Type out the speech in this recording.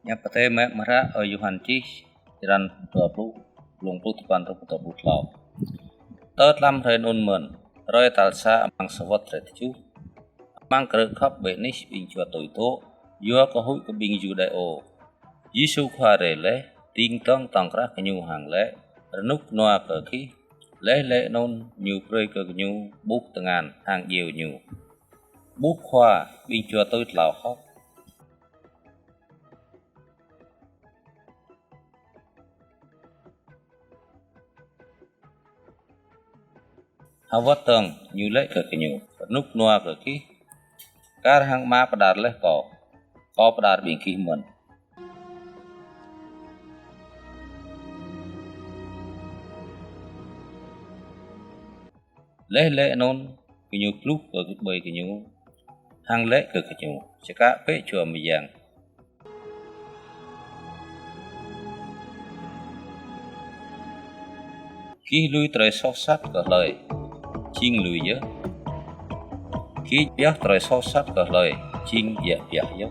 Nyapate me mara oyuhanci jiran putu lungpu tupan putu butlau. Tớt lam ren un mơn, roi talsa amang sawat retju. Amang kerek khop benis bing chua toi to, yua ko hui ko bing ju dai o. Yisu kwa re le, ting tong tong kra kenyu hang le, renuk noa ke ki, le non nyu prei ke nyu buk tengan hang dieu nyu. Buk kwa bing chua toi tlau khop. Hawat teng nyu le ke nyu, renuk noa ke ki, kar hang ma padar le ko padar bing ki mơn. Le non kenyu kluk ke bơi kenyu hang le ke kenyu ceka pe chua miyang ki lui tre sok sat ke lời ching lui ye ki piah tre sok sat ke lời ching ya piah ye